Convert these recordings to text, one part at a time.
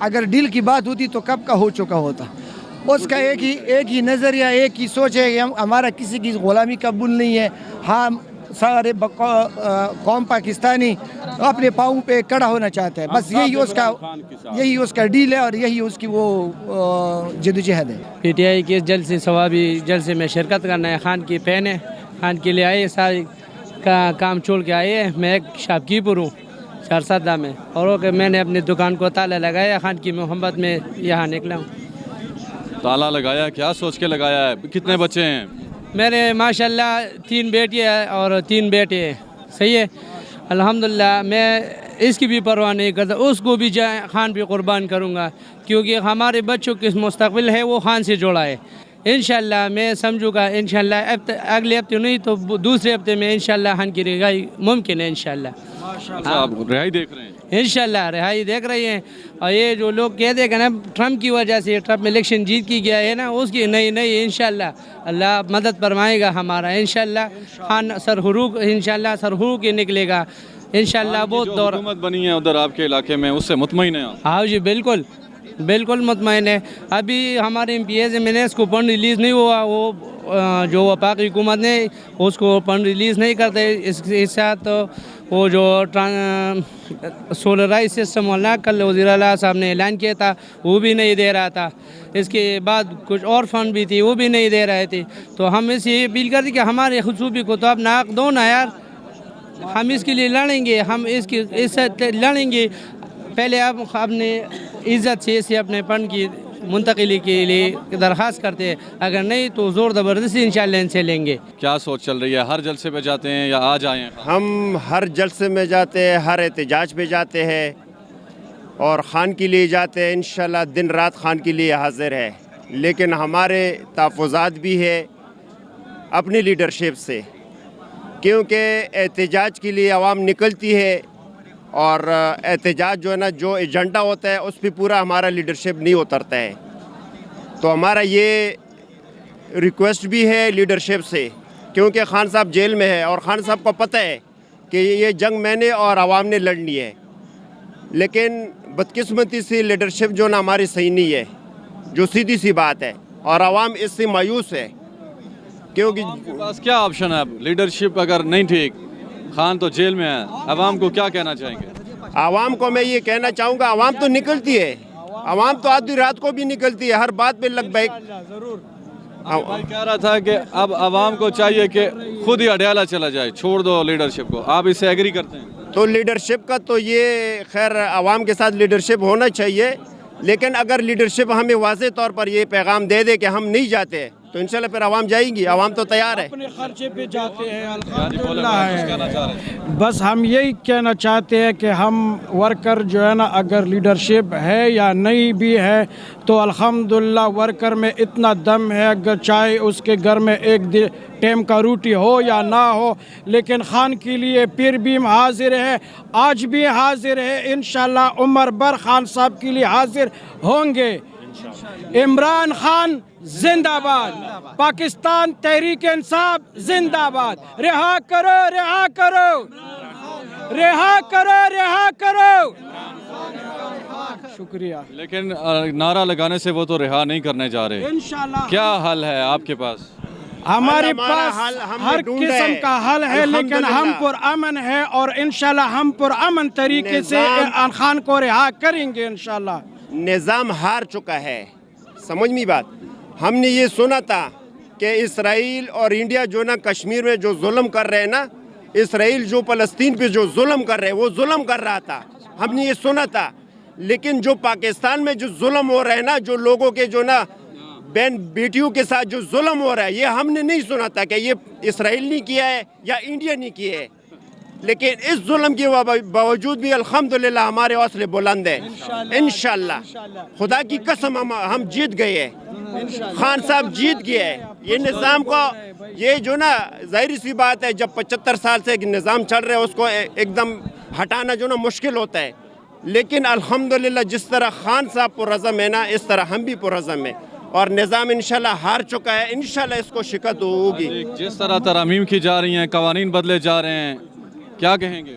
اگر ڈیل کی بات ہوتی تو کب کا ہو چکا ہوتا. اس کا ایک ہی نظریہ ایک ہی سوچ ہے کہ ہمارا کسی کی غلامی قبول نہیں ہے. ہم سارے قوم پاکستانی اپنے پاؤں پہ کڑا ہونا چاہتا ہے. بس یہی اس کا ڈیل ہے اور یہی اس کی وہ جدوجہد ہے. پی ٹی آئی کے جلسے ثوابی جلسے میں شرکت کرنا ہے. خان کی فین ہے, خان کے لیے آئے, سارے کا کام چھوڑ کے آئے ہیں. میں ایک شاپ کیپر ہوں چارسادہ میں, اور کہ میں نے اپنی دکان کو تالا لگایا. خان کی محبت میں یہاں نکلا ہوں. تالا لگایا, کیا سوچ کے لگایا ہے؟ کتنے بچے ہیں؟ میرے ماشاءاللہ 3 بیٹی ہیں اور 3 بیٹے ہیں. صحیح ہے الحمدللہ. میں اس کی بھی پرواہ نہیں کرتا, اس کو بھی خان پہ قربان کروں گا, کیونکہ ہمارے بچوں کے مستقبل ہے وہ خان سے جوڑا ہے. انشاءاللہ میں سمجھوں گا انشاءاللہ اگلے ہفتے نہیں تو دوسرے ہفتے میں انشاءاللہ خان کی رہائی ممکن ہے انشاءاللہ. آپ رہائی دیکھ رہے ہیں؟ انشاءاللہ رہائی دیکھ رہی ہیں. اور یہ جو لوگ کہتے ہیں کہ نا ٹرمپ کی وجہ سے, ٹرمپ الیکشن جیت کی گیا ہے نا, اس کی نہیں انشاءاللہ اللہ مدد فرمائے گا ہمارا. انشاءاللہ خان سرخروغ انشاءاللہ سرخروغ کے نکلے گا انشاءاللہ. بہت دور حکومت بنی ہے ادھر آپ کے علاقے میں, اس سے مطمئن ہیں آپ؟ ہاں جی بالکل مطمئن ہے. ابھی ہمارے ایم پی ایز میں نے اس کو فنڈ ریلیز نہیں ہوا, وہ جو وفاقی حکومت نے اس کو فنڈ ریلیز نہیں کرتے. اس کے ساتھ وہ جو سولرائز سسٹم والا کل وزیر اعلیٰ صاحب نے اعلان کیا تھا وہ بھی نہیں دے رہا تھا. اس کے بعد کچھ اور فنڈ بھی تھی وہ بھی نہیں دے رہے تھے. تو ہم اس یہ اپیل کرتے کہ ہمارے خصوصی کو تو آپ ناک دو نا یار, ہم اس کے لیے لڑیں گے, ہم اس سے لڑیں گے. پہلے آپ اپنے عزت سے اپنے فنڈ کی منتقلی کے لیے درخواست کرتے ہیں, اگر نہیں تو زور زبردستی انشاءاللہ ان سے لیں گے. کیا سوچ چل رہی ہے؟ ہر جلسے پہ جاتے ہیں یا آج آئے ہیں؟ ہم ہر جلسے میں جاتے ہیں, ہر احتجاج پہ جاتے ہیں اور خان کے لیے جاتے ہیں. انشاءاللہ دن رات خان کے لیے حاضر ہے. لیکن ہمارے تحفظات بھی ہے اپنی لیڈرشپ سے, کیونکہ احتجاج کے لیے عوام نکلتی ہے اور احتجاج جو ہے نا جو ایجنڈا ہوتا ہے اس پہ پورا ہمارا لیڈرشپ نہیں اترتا ہے. تو ہمارا یہ ریکویسٹ بھی ہے لیڈرشپ سے, کیونکہ خان صاحب جیل میں ہے اور خان صاحب کو پتہ ہے کہ یہ جنگ میں نے اور عوام نے لڑنی ہے. لیکن بدقسمتی سے لیڈرشپ جو نا ہماری صحیح نہیں ہے, جو سیدھی سی بات ہے, اور عوام اس سے مایوس ہے. کیونکہ عوام کے پاس کیا آپشن ہے اب؟ لیڈرشپ اگر نہیں ٹھیک, خان تو جیل میں ہے, عوام کو کیا کہنا چاہیں گے؟ عوام کو میں یہ کہنا چاہوں گا, عوام تو نکلتی ہے, عوام تو آدھی رات کو بھی نکلتی ہے, ہر بات پہ لگ بیک. بھائی کہہ رہا تھا کہ اب عوام کو چاہیے کہ خود ہی اڈیالہ چلا جائے, چھوڑ دو لیڈرشپ کو. آپ اس سے ایگری کرتے ہیں؟ تو لیڈرشپ کا تو یہ خیر عوام کے ساتھ لیڈرشپ ہونا چاہیے, لیکن اگر لیڈرشپ ہمیں واضح طور پر یہ پیغام دے دے کہ ہم نہیں جاتے تو انشاءاللہ پھر عوام جائیں گی. عوام تو تیار ہے. اپنے خرچے پہ جاتے ہیں الحمدللہ. بس ہم یہی کہنا چاہتے ہیں کہ ہم ورکر جو ہے نا اگر لیڈرشپ ہے یا نہیں بھی ہے تو الحمدللہ ورکر میں اتنا دم ہے, اگر چاہے اس کے گھر میں ایک ٹائم کا روٹی ہو یا نہ ہو, لیکن خان کے لیے پھر بھی حاضر ہے, آج بھی حاضر ہے. انشاءاللہ عمر بھر خان صاحب کے لیے حاضر ہوں گے. عمران خان زندہ باد, پاکستان تحریک انصاف زندہ باد. رہا کرو رہا کرو رہا کرو رہا کرو. شکریہ. لیکن نعرہ لگانے سے وہ تو رہا نہیں کرنے جا رہے. انشاءاللہ کیا حل ہے آپ کے پاس؟ ہمارے پاس ہر قسم کا حل ہے, لیکن ہم پر امن ہے اور انشاءاللہ ہم پر امن طریقے سے خان کو رہا کریں گے انشاءاللہ. نظام ہار چکا ہے, سمجھ میں بات. ہم نے یہ سنا تھا کہ اسرائیل اور انڈیا جو نا کشمیر میں جو ظلم کر رہے ہیں نا, اسرائیل جو فلسطین پہ جو ظلم کر رہے وہ ظلم کر رہا تھا, ہم نے یہ سنا تھا. لیکن جو پاکستان میں جو ظلم ہو رہا ہے نا, جو لوگوں کے جو نا بہن بیٹیوں کے ساتھ جو ظلم ہو رہا ہے, یہ ہم نے نہیں سنا تھا کہ یہ اسرائیل نے کیا ہے یا انڈیا نے کیا ہے. لیکن اس ظلم کے باوجود بھی الحمدللہ ہمارے حوصلے بلند ہیں. انشاءاللہ خدا کی قسم ہم جیت گئے ہیں, خان صاحب جیت گئے ہیں. یہ نظام کو یہ جو نا ظاہری سی بات ہے, جب 75 سال سے نظام چل رہا ہے اس کو ایک دم ہٹانا جو نا مشکل ہوتا ہے. لیکن الحمدللہ جس طرح خان صاحب پرعزم ہے نا, اس طرح ہم بھی پرعزم ہیں, اور نظام انشاءاللہ ہار چکا ہے. انشاءاللہ اس کو شکست ہوگی. جس طرح ترامیم کی جا رہی ہیں, قوانین بدلے جا رہے ہیں, کیا کہیں گے؟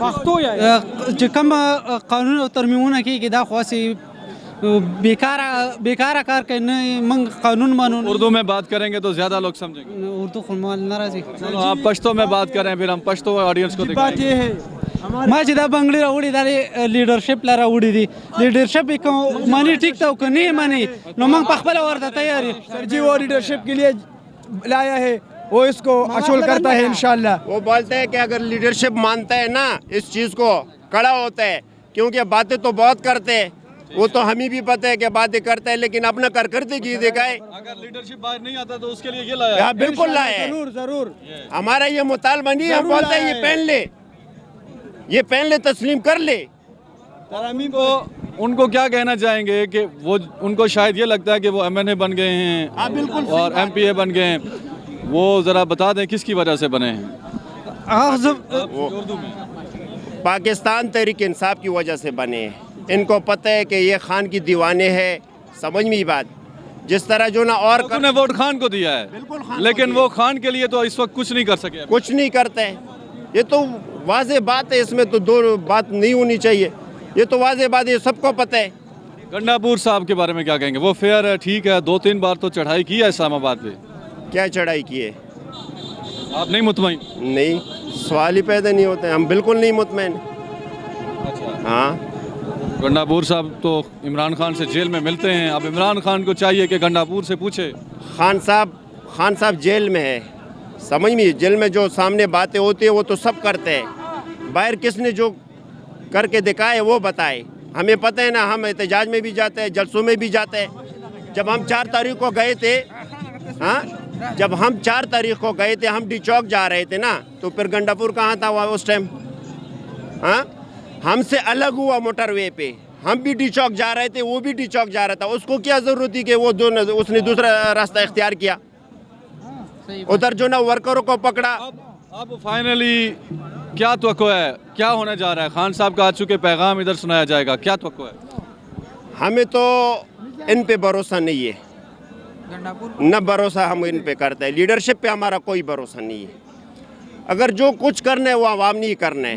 پښتو یا چې کوم قانون او ترمیمونه کېږي دا خو هسې بیکاره کار کوي نه موږ قانون مانو اردو میں بات کریں گے تو زیادہ لوگ سمجھیں گے. اردو خو ما نه راځي چلو آپ پشتو میں بات کریں پھر ہم پشتو آڈینس کو دکھائیں گے. ما چې دا بنگلې راوړي دا لیډرشپ لا راوړي دي لیډرشپ یې کوم مانی ټیک ته که نه مانی نو موږ په خپله ورته تیار یو. سر جی وہ لیڈرشپ کے لیے لایا ہے وہ اس کو اصول کرتا ہے انشاءاللہ. وہ بولتے ہیں کہ اگر لیڈرشپ مانتا ہے نا اس چیز کو کڑا ہوتا ہے کیونکہ باتیں تو بہت کرتے ہیں وہ تو ہمیں بھی پتہ ہے کہ باتیں کرتا ہے لیکن اپنا کارکردگی دکھائے. اگر لیڈرشپ باہر نہیں آتا تو اس کے لیے یہ لایا. ہاں بالکل لائے ہیں. ضرور ہمارا یہ مطالبہ نہیں ہے. ہم بولتے ہیں یہ پہن لے تسلیم کر لے. ان کو کیا کہنا چاہیں گے کہ وہ ان کو شاید یہ لگتا ہے کہ وہ ایم این اے بن گئے ہیں اور ایم پی اے بن گئے ہیں, وہ ذرا بتا دیں کس کی وجہ سے بنے ہیں. پاکستان تحریک انصاف کی وجہ سے بنے ہیں. ان کو پتہ ہے کہ یہ خان کی دیوانے ہے. سمجھ میں بات جس طرح جو نا اور انہوں نے ووٹ خان کو دیا ہے لیکن وہ خان کے لیے تو اس وقت کچھ نہیں کر سکے. کچھ نہیں کرتے. یہ تو واضح بات ہے, اس میں تو دو بات نہیں ہونی چاہیے. یہ تو واضح بات ہے, سب کو پتہ ہے. گنڈاپور صاحب کے بارے میں کیا کہیں گے؟ وہ فیئر ہے, ٹھیک ہے, 2-3 بار تو چڑھائی کی ہے اسلام آباد پہ. کیا چڑھائی کی ہے؟ آپ نہیں مطمئن؟ نہیں, سوال ہی پیدا نہیں ہوتے. ہم بالکل نہیں مطمئن. ہاں گنڈاپور صاحب تو عمران خان سے جیل میں ملتے ہیں. اب عمران خان کو چاہیے کہ گنڈاپور سے پوچھے. خان صاحب جیل میں ہے. سمجھ میں جیل میں جو سامنے باتیں ہوتی ہیں وہ تو سب کرتے ہیں. باہر کس نے جو کر کے دکھائے وہ بتائے. ہمیں پتہ ہے نا, ہم احتجاج میں بھی جاتے ہیں, جلسوں میں بھی جاتے ہیں. جب ہم 4 تاریخ کو گئے تھے, جب ہم 4 تاریخ کو گئے تھے, ہم ڈی چوک جا رہے تھے نا, تو پھر گنڈاپور کہاں تھا اس ٹائم؟ ہم سے الگ ہوا موٹر وے پہ. ہم بھی ڈی چوک جا رہے تھے, وہ بھی ڈی چوک جا رہا تھا. اس کو کیا ضرورت تھی کہ وہ اس نے دوسرا راستہ اختیار کیا؟ ادھر جو نا ورکروں کو پکڑا. اب فائنلی کیا توقع ہے, کیا ہونے جا رہا ہے؟ خان صاحب کا آ چکے پیغام ادھر سنایا جائے گا, کیا توقع ہے؟ ہمیں تو ان پہ بھروسہ نہیں ہے, نہ بھروسہ ہم ان پہ کرتے ہیں. لیڈرشپ پہ ہمارا کوئی بھروسہ نہیں ہے. اگر جو کچھ کرنا ہے وہ عوام نہیں کرنا ہے.